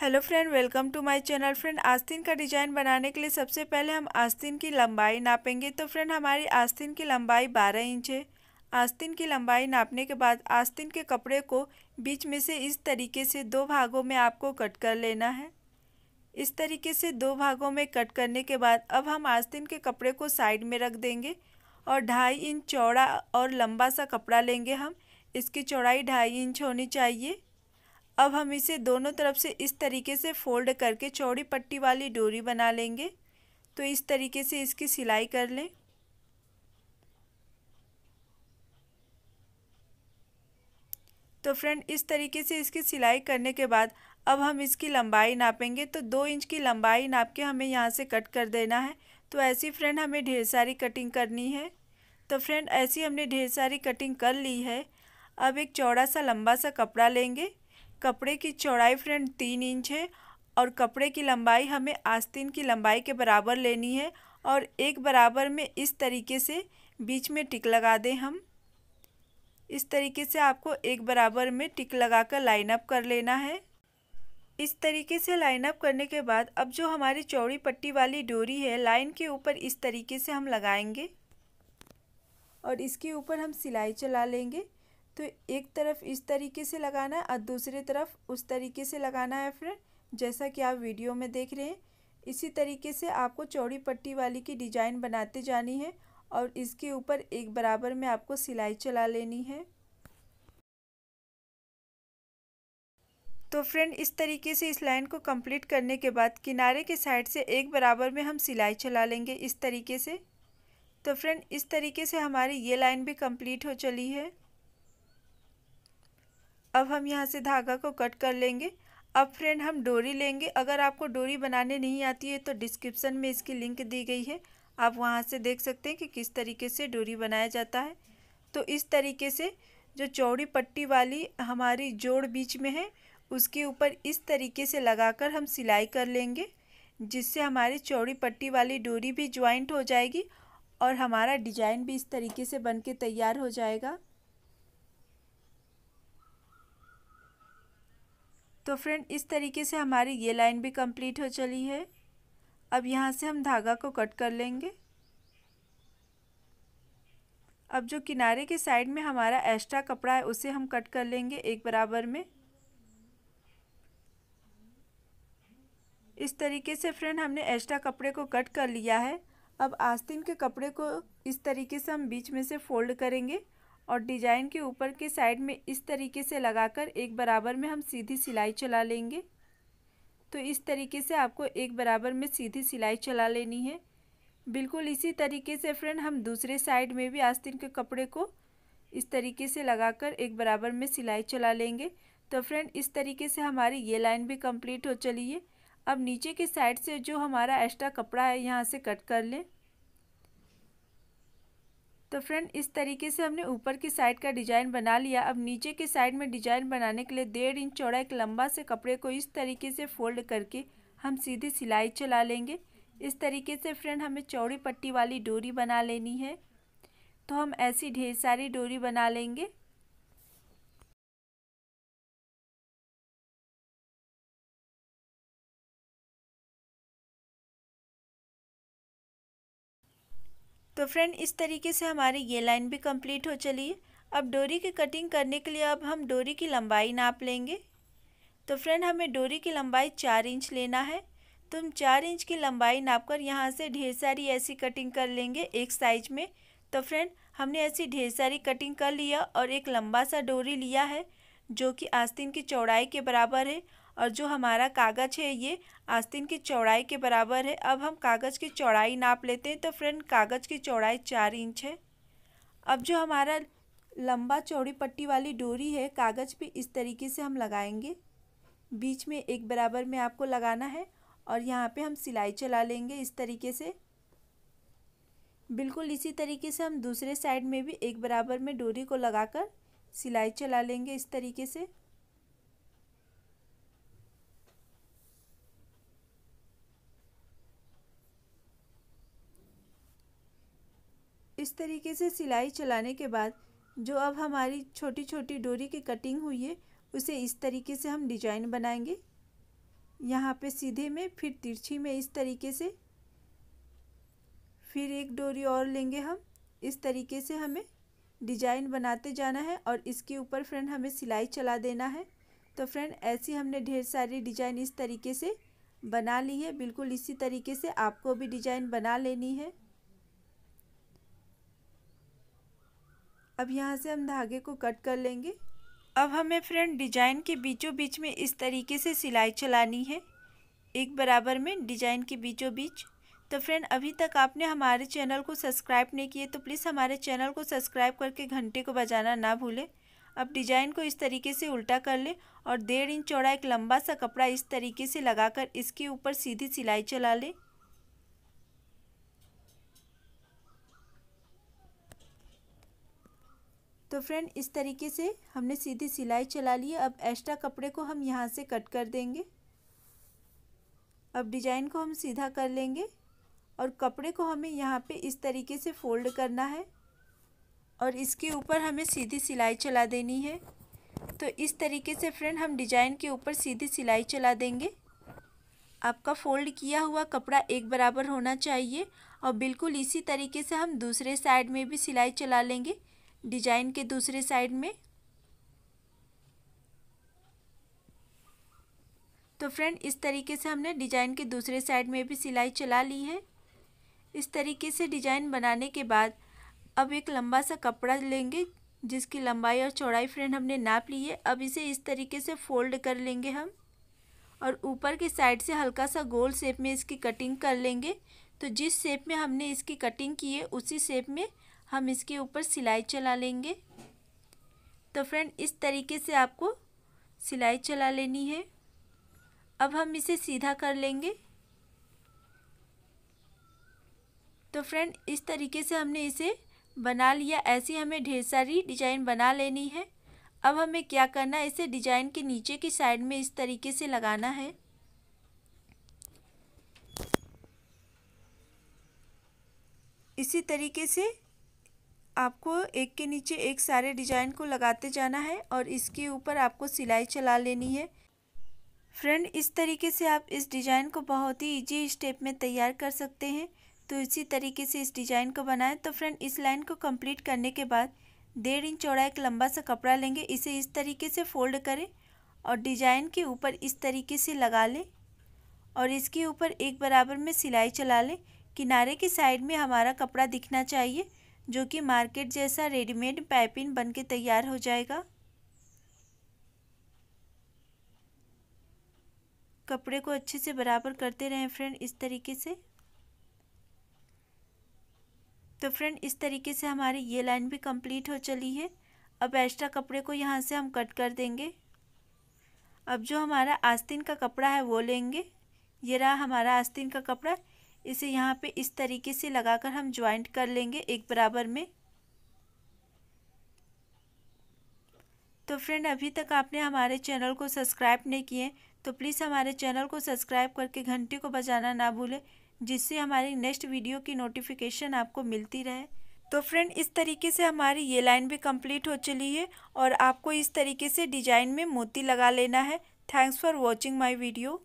Hello friend, welcome to my channel. Friend, आस्तीन का design बनाने के लिए सबसे पहले हम आस्तीन की लंबाई नापेंगे। तो फ्रेंड, हमारी आस्तीन की लंबाई 12 इंच है। आस्तीन की लंबाई नापने के बाद आस्तीन के कपड़े को बीच में से इस तरीके से 2 भागों में आपको कट कर लेना है। इस तरीके से 2 भागों में कट करने के बाद अब हम आस्तीन के कपड़े को साइड में रख देंगे और 2.5 इंच चौड़ा और लंबा सा कपड़ा लेंगे हम। इसकी चौड़ाई 2.5 इंच होनी चाहिए। अब हम इसे दोनों तरफ से इस तरीके से फोल्ड करके चौड़ी पट्टी वाली डोरी बना लेंगे। तो इस तरीके से इसकी सिलाई कर लें। तो फ्रेंड, इस तरीके से इसकी सिलाई करने के बाद अब हम इसकी लंबाई नापेंगे। तो 2 इंच की लंबाई नाप के हमें यहाँ से कट कर देना है। तो ऐसी फ्रेंड हमें ढेर सारी कटिंग करनी है। तो फ्रेंड, ऐसी हमने ढेर सारी कटिंग कर ली है। अब एक चौड़ा सा लंबा सा कपड़ा लेंगे। कपड़े की चौड़ाई फ्रेंड 3 इंच है और कपड़े की लंबाई हमें आस्तीन की लंबाई के बराबर लेनी है और एक बराबर में इस तरीके से बीच में टिक लगा दें हम। इस तरीके से आपको एक बराबर में टिक लगाकर लाइन अप कर लेना है। इस तरीके से लाइन अप करने के बाद अब जो हमारी चौड़ी पट्टी वाली डोरी है, लाइन के ऊपर इस तरीके से हम लगाएंगे और इसके ऊपर हम सिलाई चला लेंगे। तो एक तरफ इस तरीके से लगाना है और दूसरी तरफ उस तरीके से लगाना है फ्रेंड, जैसा कि आप वीडियो में देख रहे हैं। इसी तरीके से आपको चौड़ी पट्टी वाली की डिज़ाइन बनाते जानी है और इसके ऊपर एक बराबर में आपको सिलाई चला लेनी है। तो फ्रेंड, इस तरीके से इस लाइन को कंप्लीट करने के बाद किनारे के साइड से एक बराबर में हम सिलाई चला लेंगे इस तरीके से। तो फ्रेंड, इस तरीके से हमारी ये लाइन भी कंप्लीट हो चली है। अब हम यहाँ से धागा को कट कर लेंगे। अब फ्रेंड, हम डोरी लेंगे। अगर आपको डोरी बनाने नहीं आती है तो डिस्क्रिप्शन में इसकी लिंक दी गई है, आप वहाँ से देख सकते हैं कि किस तरीके से डोरी बनाया जाता है। तो इस तरीके से जो चौड़ी पट्टी वाली हमारी जोड़ बीच में है उसके ऊपर इस तरीके से लगाकर हम सिलाई कर लेंगे, जिससे हमारी चौड़ी पट्टी वाली डोरी भी ज्वाइंट हो जाएगी और हमारा डिजाइन भी इस तरीके से बन के तैयार हो जाएगा। तो फ्रेंड, इस तरीके से हमारी ये लाइन भी कंप्लीट हो चली है। अब यहाँ से हम धागा को कट कर लेंगे। अब जो किनारे के साइड में हमारा एक्स्ट्रा कपड़ा है उसे हम कट कर लेंगे एक बराबर में। इस तरीके से फ्रेंड, हमने एक्स्ट्रा कपड़े को कट कर लिया है। अब आस्तीन के कपड़े को इस तरीके से हम बीच में से फोल्ड करेंगे और डिजाइन के ऊपर के साइड में इस तरीके से लगाकर एक बराबर में हम सीधी सिलाई चला लेंगे। तो इस तरीके से आपको एक बराबर में सीधी सिलाई चला लेनी है। बिल्कुल इसी तरीके से फ्रेंड, हम दूसरे साइड में भी आस्तीन के कपड़े को इस तरीके से लगाकर एक बराबर में सिलाई चला लेंगे। तो फ्रेंड, इस तरीके से हमारी ये लाइन भी कंप्लीट हो चली है। अब नीचे के साइड से जो हमारा एक्स्ट्रा कपड़ा है यहाँ से कट कर लें। तो फ्रेंड, इस तरीके से हमने ऊपर की साइड का डिज़ाइन बना लिया। अब नीचे के साइड में डिज़ाइन बनाने के लिए 1.5 इंच चौड़ा एक लंबा से कपड़े को इस तरीके से फोल्ड करके हम सीधी सिलाई चला लेंगे। इस तरीके से फ्रेंड, हमें चौड़ी पट्टी वाली डोरी बना लेनी है। तो हम ऐसी ढेर सारी डोरी बना लेंगे। तो फ्रेंड, इस तरीके से हमारी ये लाइन भी कंप्लीट हो चली है। अब डोरी की कटिंग करने के लिए अब हम डोरी की लंबाई नाप लेंगे। तो फ्रेंड, हमें डोरी की लंबाई 4 इंच लेना है। तो हम 4 इंच की लंबाई नापकर यहाँ से ढेर सारी ऐसी कटिंग कर लेंगे एक साइज में। तो फ्रेंड, हमने ऐसी ढेर सारी कटिंग कर लिया और एक लंबा सा डोरी लिया है जो कि आस्तीन की चौड़ाई के बराबर है और जो हमारा कागज़ है ये आस्तीन की चौड़ाई के बराबर है। अब हम कागज़ की चौड़ाई नाप लेते हैं। तो फ्रेंड, कागज़ की चौड़ाई 4 इंच है। अब जो हमारा लंबा चौड़ी पट्टी वाली डोरी है, कागज़ पे इस तरीके से हम लगाएंगे। बीच में एक बराबर में आपको लगाना है और यहाँ पे हम सिलाई चला लेंगे इस तरीके से। बिल्कुल इसी तरीके से हम दूसरे साइड में भी एक बराबर में डोरी को लगाकर सिलाई चला लेंगे इस तरीके से। इस तरीके से सिलाई चलाने के बाद जो अब हमारी छोटी छोटी डोरी की कटिंग हुई है उसे इस तरीके से हम डिजाइन बनाएंगे। यहाँ पे सीधे में, फिर तिरछी में इस तरीके से, फिर एक डोरी और लेंगे हम। इस तरीके से हमें डिजाइन बनाते जाना है और इसके ऊपर फ्रेंड हमें सिलाई चला देना है। तो फ्रेंड ऐसी हमने ढेर सारी डिजाइन इस तरीके से बना ली है। बिल्कुल इसी तरीके से आपको भी डिजाइन बना लेनी है। अब यहाँ से हम धागे को कट कर लेंगे। अब हमें फ्रेंड डिजाइन के बीचों बीच में इस तरीके से सिलाई चलानी है, एक बराबर में डिजाइन के बीचों बीच। तो फ्रेंड अभी तक आपने हमारे चैनल को सब्सक्राइब नहीं किए तो प्लीज़ हमारे चैनल को सब्सक्राइब करके घंटे को बजाना ना भूलें। अब डिजाइन को इस तरीके से उल्टा कर लें और 1.5 इंच चौड़ा एक लंबा सा कपड़ा इस तरीके से लगाकर इसके ऊपर सीधी सिलाई चला लें। तो फ्रेंड इस तरीके से हमने सीधी सिलाई चला ली है। अब एक्स्ट्रा कपड़े को हम यहाँ से कट कर देंगे। अब डिजाइन को हम सीधा कर लेंगे और कपड़े को हमें यहाँ पे इस तरीके से फोल्ड करना है और इसके ऊपर हमें सीधी सिलाई चला देनी है। तो इस तरीके से फ्रेंड हम डिजाइन के ऊपर सीधी सिलाई चला देंगे। आपका फोल्ड किया हुआ कपड़ा एक बराबर होना चाहिए और बिल्कुल इसी तरीके से हम दूसरे साइड में भी सिलाई चला लेंगे, डिजाइन के दूसरे साइड में। तो फ्रेंड इस तरीके से हमने डिजाइन के दूसरे साइड में भी सिलाई चला ली है। इस तरीके से डिजाइन बनाने के बाद अब एक लंबा सा कपड़ा लेंगे जिसकी लंबाई और चौड़ाई फ्रेंड हमने नाप ली है। अब इसे इस तरीके से फोल्ड कर लेंगे हम और ऊपर की साइड से हल्का सा गोल शेप में इसकी कटिंग कर लेंगे। तो जिस शेप में हमने इसकी कटिंग की है उसी शेप में हम इसके ऊपर सिलाई चला लेंगे। तो फ्रेंड इस तरीके से आपको सिलाई चला लेनी है। अब हम इसे सीधा कर लेंगे। तो फ्रेंड इस तरीके से हमने इसे बना लिया। ऐसी हमें ढेर सारी डिजाइन बना लेनी है। अब हमें क्या करना है, इसे डिजाइन के नीचे की साइड में इस तरीके से लगाना है। इसी तरीके से आपको एक के नीचे एक सारे डिजाइन को लगाते जाना है और इसके ऊपर आपको सिलाई चला लेनी है। फ्रेंड इस तरीके से आप इस डिजाइन को बहुत ही इजी स्टेप में तैयार कर सकते हैं। तो इसी तरीके से इस डिजाइन को बनाएं। तो फ्रेंड इस लाइन को कंप्लीट करने के बाद 1.5 इंच चौड़ा एक लंबा सा कपड़ा लेंगे, इसे इस तरीके से फोल्ड करें और डिजाइन के ऊपर इस तरीके से लगा लें और इसके ऊपर एक बराबर में सिलाई चला लें। किनारे की साइड में हमारा कपड़ा दिखना चाहिए जो कि मार्केट जैसा रेडीमेड पाइपिंग बन के तैयार हो जाएगा। कपड़े को अच्छे से बराबर करते रहें फ्रेंड इस तरीके से। तो फ्रेंड इस तरीके से हमारी ये लाइन भी कंप्लीट हो चली है। अब एक्स्ट्रा कपड़े को यहाँ से हम कट कर देंगे। अब जो हमारा आस्तीन का कपड़ा है वो लेंगे। ये रहा हमारा आस्तीन का कपड़ा। इसे यहाँ पे इस तरीके से लगाकर हम ज्वाइंट कर लेंगे एक बराबर में। तो फ्रेंड अभी तक आपने हमारे चैनल को सब्सक्राइब नहीं किए तो प्लीज़ हमारे चैनल को सब्सक्राइब करके घंटी को बजाना ना भूलें, जिससे हमारी नेक्स्ट वीडियो की नोटिफिकेशन आपको मिलती रहे। तो फ्रेंड इस तरीके से हमारी ये लाइन भी कंप्लीट हो चली है और आपको इस तरीके से डिजाइन में मोती लगा लेना है। Thanks for watching my video.